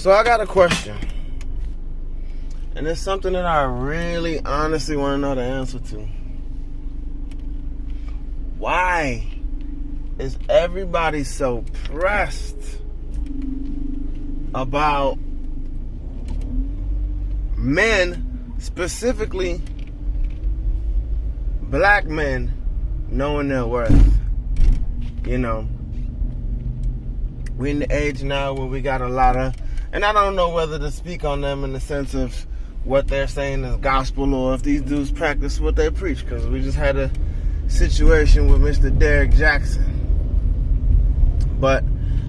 So I got a question. And it's something that I really honestly want to know the answer to. Why is everybody so pressed about men, specifically black men, knowing their worth? You know, we're in the age now where we got a lot of, and I don't know whether to speak on them in the sense of what they're saying is gospel or if these dudes practice what they preach, because we just had a situation with Mr. Derrick Jackson. But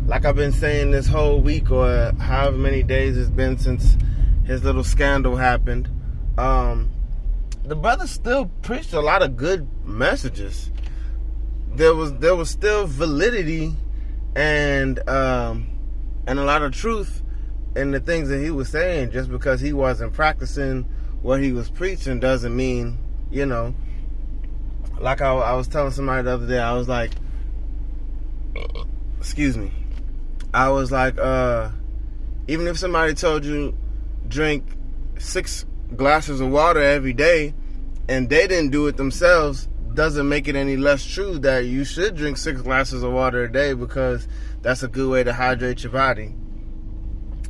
like I've been saying this whole week or however many days it's been since his little scandal happened, the brother still preached a lot of good messages. There was still validity and a lot of truth in the things that he was saying. Just because he wasn't practicing what he was preaching doesn't mean, you know, like I was telling somebody the other day, I was like, excuse me, I was like, even if somebody told you drink 6 glasses of water every day and they didn't do it themselves, doesn't make it any less true that you should drink 6 glasses of water a day, because that's a good way to hydrate your body,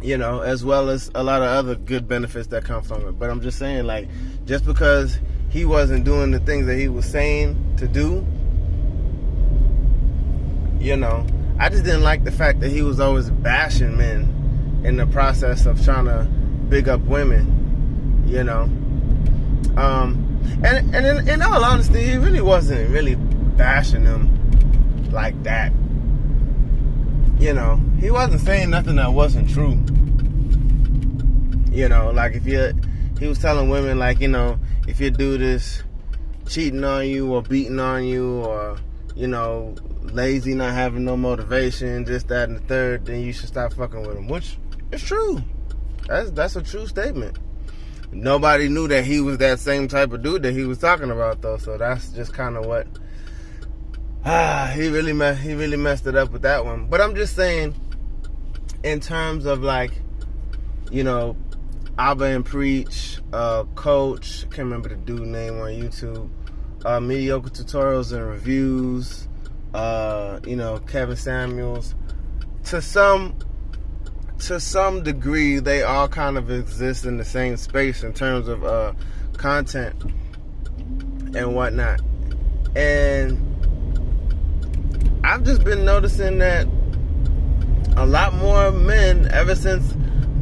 you know, as well as a lot of other good benefits that come from it. But I'm just saying, like, just because he wasn't doing the things that he was saying to do, you know, I just didn't like the fact that he was always bashing men in the process of trying to big up women, you know. And in all honesty, he really wasn't really bashing them like that. You know, he wasn't saying nothing that wasn't true. You know, like he was telling women, like, you know, if your dude is cheating on you or beating on you or, you know, lazy, not having no motivation, this, that, and the third, then you should stop fucking with him, which is true. That's a true statement. Nobody knew that he was that same type of dude that he was talking about, though. So that's just kind of what he really messed it up with that one. But I'm just saying, in terms of, like, you know, Abba and Preach, Coach, can't remember the dude name on YouTube, Mediocre Tutorials and Reviews, you know, Kevin Samuels, to some degree, they all kind of exist in the same space in terms of content and whatnot. And I've just been noticing that a lot more men, ever since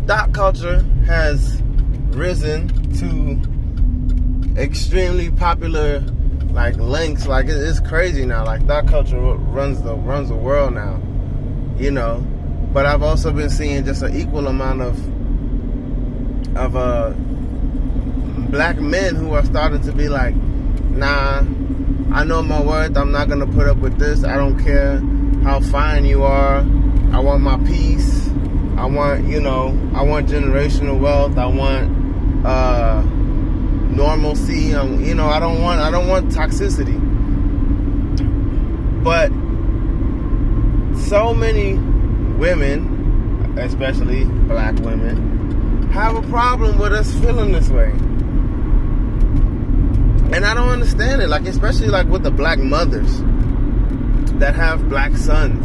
thought culture has risen to extremely popular, like, lengths, like, it's crazy now. Like, thought culture runs the world now, you know. But I've also been seeing just an equal amount of black men who are starting to be like, nah, I know my worth. I'm not gonna put up with this. I don't care how fine you are. I want my peace. I want, you know, I want generational wealth. I want normalcy. You know, I don't want toxicity. But so many women, especially black women, have a problem with us feeling this way. And I don't understand it, like, especially like with the black mothers that have black sons.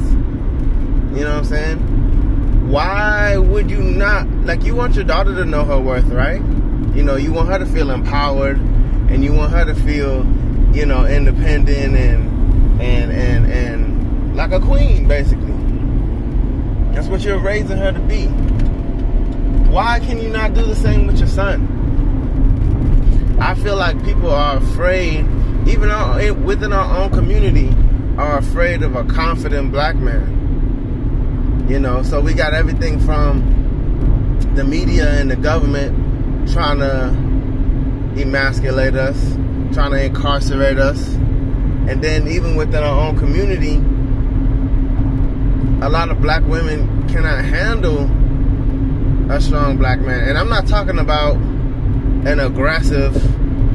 You know what I'm saying? Why would you not, like, you want your daughter to know her worth, right? You know, you want her to feel empowered, and you want her to feel, you know, independent and like a queen, basically. That's what you're raising her to be. Why can you not do the same with your son? I feel like people are afraid, even within our own community, are afraid of a confident black man. You know, so we got everything from the media and the government trying to emasculate us, trying to incarcerate us. And then even within our own community, a lot of black women cannot handle a strong black man. And I'm not talking about an aggressive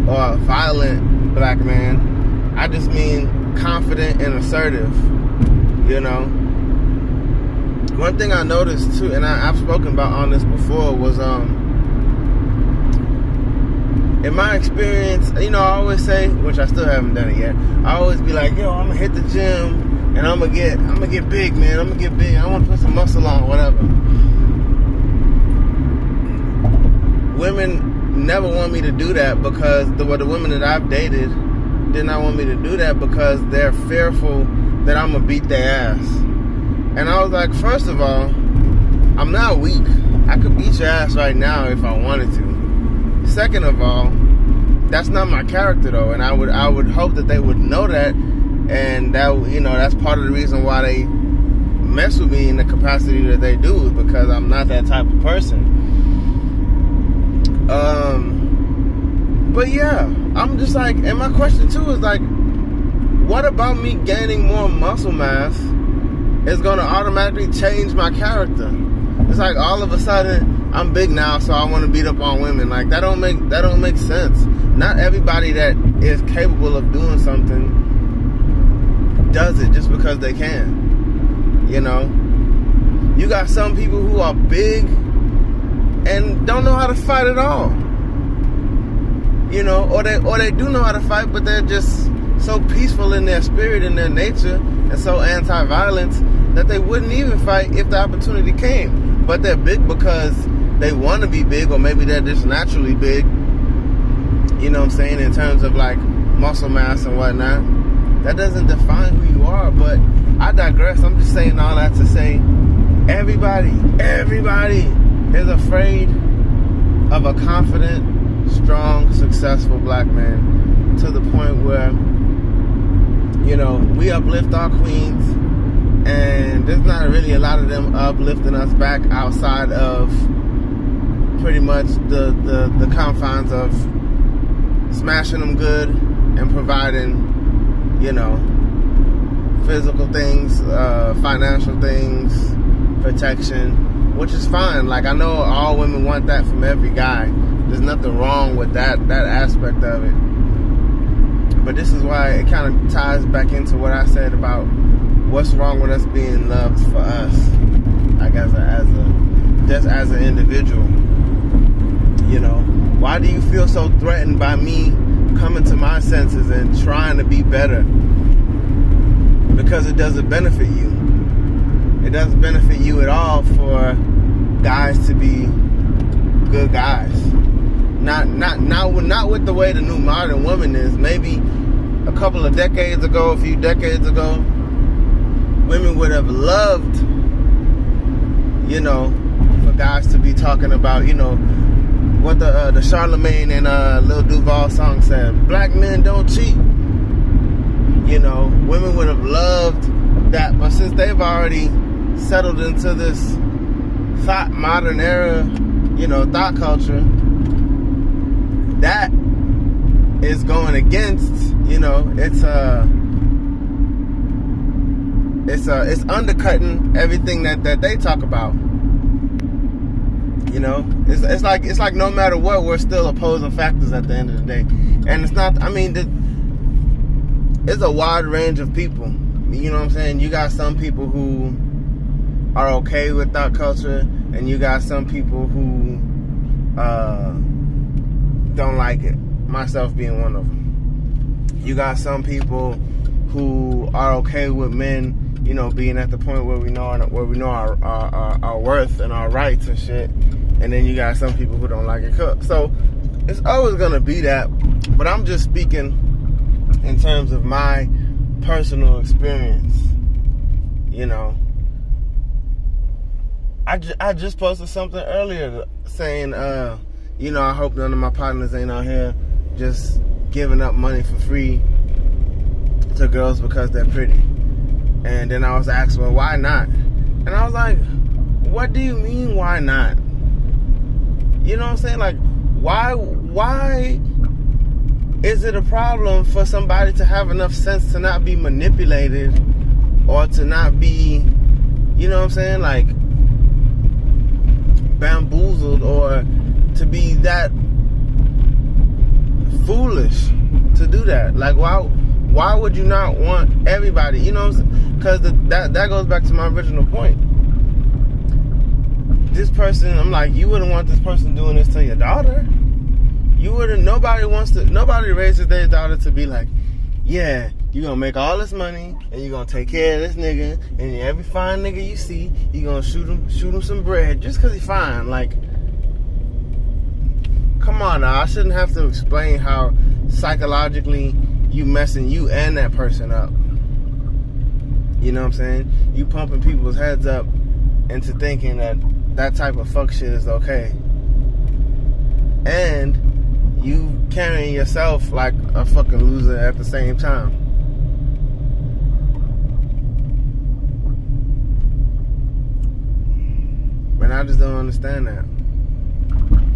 or violent black man. I just mean confident and assertive, you know. one thing I noticed too, and I've spoken about on this before, was in my experience, you know, I always say, which I still haven't done it yet, I always be like, yo, I'm gonna hit the gym and I'm gonna get big, man. I'm gonna get big. I want to put some muscle on, whatever. Women never want me to do that because the women that I've dated did not want me to do that because they're fearful that I'm gonna beat their ass. And I was like, first of all, I'm not weak. I could beat your ass right now if I wanted to. Second of all, that's not my character though, and I would hope that they would know that, and that, you know, that's part of the reason why they mess with me in the capacity that they do, is because I'm not that type of person. But yeah, I'm just like, and my question too is like, what about me gaining more muscle mass is gonna automatically change my character? It's like all of a sudden I'm big now, so I want to beat up on women. Like that don't make sense. Not everybody that is capable of doing something does it just because they can. You know, you got some people who are big and don't know how to fight at all. You know, or they do know how to fight, but they're just so peaceful in their spirit and their nature, and so anti-violence that they wouldn't even fight if the opportunity came. But they're big because they want to be big, or maybe they're just naturally big. You know what I'm saying? In terms of like muscle mass and whatnot. That doesn't define who you are, but I digress. I'm just saying all that to say everybody is afraid of a confident, strong, successful black man, to the point where, you know, we uplift our queens, and there's not really a lot of them uplifting us back outside of pretty much the confines of smashing them good and providing, you know, physical things, financial things, protection, which is fine. Like, I know all women want that from every guy. There's nothing wrong with that aspect of it. But this is why it kind of ties back into what I said about what's wrong with us being loved for us, like as an individual. You know, why do you feel so threatened by me coming to my senses and trying to be better? Because it doesn't benefit you. It doesn't benefit you at all for guys to be good guys. Not with the way the new modern woman is. Maybe a couple of decades ago, a few decades ago, women would have loved, you know, for guys to be talking about, you know, what the Charlemagne and Lil Duval song said, black men don't cheat. You know, women would have loved that, but since they've already settled into this modern era, you know, thought culture, that is going against, you know, it's undercutting everything that they talk about. You know, it's like no matter what, we're still opposing factors at the end of the day. And it's not, I mean, it's a wide range of people. You know what I'm saying? You got some people who are okay with that culture, and you got some people who don't like it, myself being one of them. You got some people who are okay with men, you know, being at the point where we know our worth and our rights and shit. And then you got some people who don't like it. So it's always gonna be that. But I'm just speaking in terms of my personal experience. You know, I just posted something earlier saying, you know, I hope none of my partners ain't out here just giving up money for free to girls because they're pretty. And then I was asked, well, why not? And I was like, what do you mean, why not? You know what I'm saying? Like, why is it a problem for somebody to have enough sense to not be manipulated, or to not be, you know what I'm saying, like, bamboozled, or to be that foolish to do that? Like, why would you not want everybody, you know what I'm saying? Because that goes back to my original point. this person, I'm like, you wouldn't want this person doing this to your daughter. You wouldn't, nobody raises their daughter to be like, yeah, you gonna make all this money, and you gonna take care of this nigga, and every fine nigga you see, you gonna shoot him some bread, just cause he fine. Like, come on now, I shouldn't have to explain how psychologically you messing you and that person up. You know what I'm saying? You pumping people's heads up into thinking that type of fuck shit is okay. And you carrying yourself like a fucking loser at the same time. And I just don't understand that.